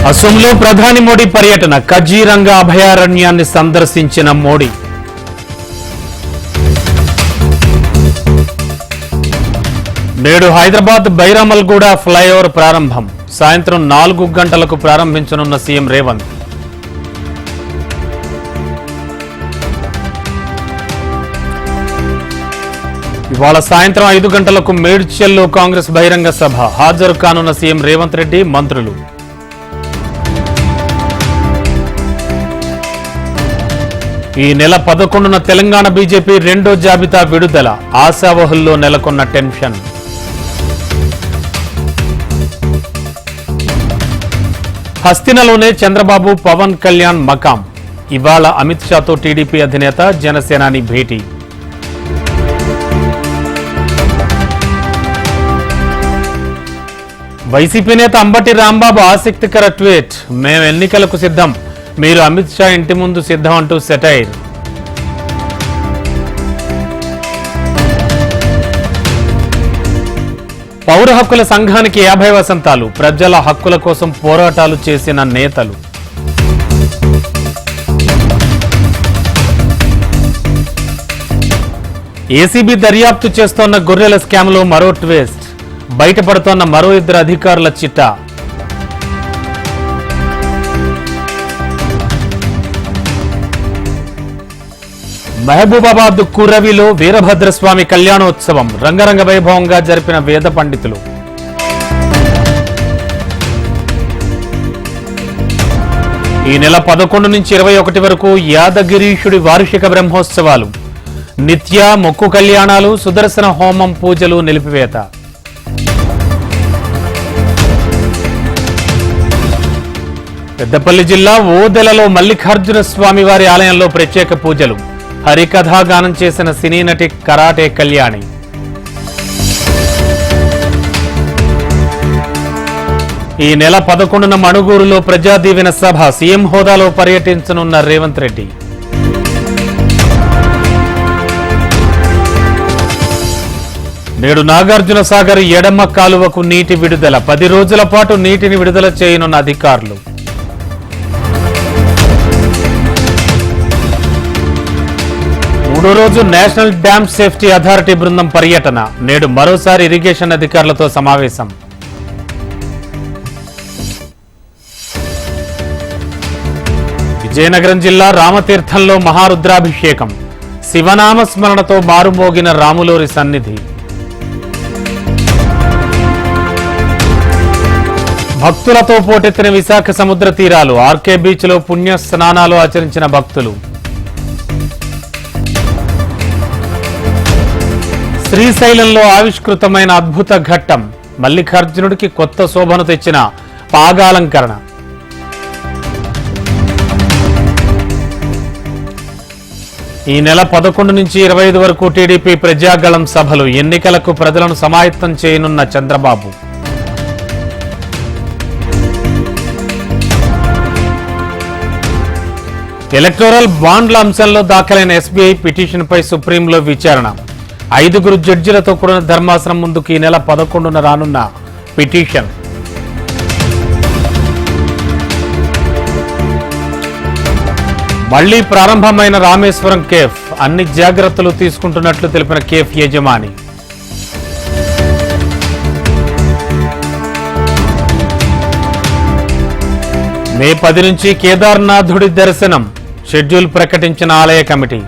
అసోంలో ప్రధాని మోడీ పర్యటన కజీరంగా అభయారణ్యాన్ని సందర్శించిన మోడీ. నేడు హైదరాబాద్ బైరామల్గూడ ఫ్లైఓవర్ ప్రారంభం. సాయంత్రం 4 గంటలకు ప్రారంభించనున్న సీఎం రేవంత్. ఇవాళ సాయంత్రం 5 గంటలకు మేడ్చల్లో కాంగ్రెస్ బహిరంగ సభ. హాజరు కానున్న సీఎం రేవంత్ రెడ్డి, మంత్రులు. ఈ నెల 11న తెలంగాణ బీజేపీ రెండో జాబితా విడుదల. ఆశావహుల్లో నెలకొన్న టెన్షన్. హస్తినలోనే చంద్రబాబు, పవన్ కళ్యాణ్ మకాం. ఇవాళ అమిత్ షాతో టీడీపీ అధినేత, జనసేనాని భేటీ. వైసీపీ నేత అంబటి రాంబాబు ఆసక్తికర ట్వీట్. మేము ఎన్నికలకు సిద్ధం, మీరు అమిత్ షా ఇంటి ముందు సిద్ధం అంటూ సెటైర్. పౌర హక్కుల సంఘానికి 50 వసంతాలు. ప్రజల హక్కుల కోసం పోరాటాలు చేసిన నేతలు. ఏసీబీ దర్యాప్తు చేస్తోన్న గొర్రెల స్కామ్లో మరో ట్విస్ట్. బయటపడుతోన్న మరో 2 అధికారుల చిట్టా. మహబూబాబాద్ కుర్రవిలో వీరభద్రస్వామి కళ్యాణోత్సవం. రంగరంగ వైభవంగా జరిపిన వేద పండితులు. ఈ నెల 11 నుంచి 21 వరకు యాదగిరీశుడి వార్షిక బ్రహ్మోత్సవాలు. నిత్య మొక్కు కళ్యాణాలు, సుదర్శన హోమం పూజలు నిలిపివేత. పెద్దపల్లి జిల్లా ఓదెలలో మల్లికార్జున స్వామి వారి ఆలయంలో ప్రత్యేక పూజలు. హరికథాగానం చేసిన సినీ నటి కరాటే కళ్యాణి. ఈ నెల 11న మణుగూరులో ప్రజాదీవెన సభ. సీఎం హోదాలో పర్యటించనున్న రేవంత్ రెడ్డి. నేడు నాగార్జున సాగర్ ఎడమ కాలువకు నీటి విడుదల. 10 రోజుల పాటు నీటిని విడుదల చేయనున్న అధికారులు. మూడో రోజు నేషనల్ డ్యామ్ సేఫ్టీ అథారిటీ బృందం పర్యటన. నేడు మరోసారి ఇరిగేషన్ అధికారులతో సమావేశం. విజయనగరం జిల్లా రామతీర్థంలో మహారుద్రాభిషేకం. శివనామ స్మరణతో మారుమోగిన రాములోరి సన్నిధి. భక్తులతో పోటెత్తిన విశాఖ సముద్ర తీరాలు. ఆర్కే బీచ్ లో పుణ్య స్నానాలు ఆచరించిన భక్తులు. శ్రీశైలంలో ఆవిష్కృతమైన అద్భుత ఘట్టం. మల్లికార్జునుడికి కొత్త శోభను తెచ్చిన పాగాలంకరణ. ఈ నెల 11 నుంచి 25 వరకు టీడీపీ ప్రజాగళం సభలు. ఎన్నికలకు ప్రజలను సమాయత్తం చేయనున్న చంద్రబాబు. ఎలక్టోరల్ బాండ్ల అంశంలో దాఖలైన ఎస్బీఐ పిటిషన్పై సుప్రీంలో విచారణ. 5 జడ్జిలతో కూడిన ధర్మాసనం ముందుకు ఈ నెల 11న రానున్న పిటిషన్. మళ్లీ ప్రారంభమైన రామేశ్వరం కేఫ్. అన్ని జాగ్రత్తలు తీసుకుంటున్నట్లు తెలిపిన కేఫ్ యజమాని. మే 10 నుంచి కేదార్నాథుడి దర్శనం. షెడ్యూల్ ప్రకటించిన ఆలయ కమిటీ.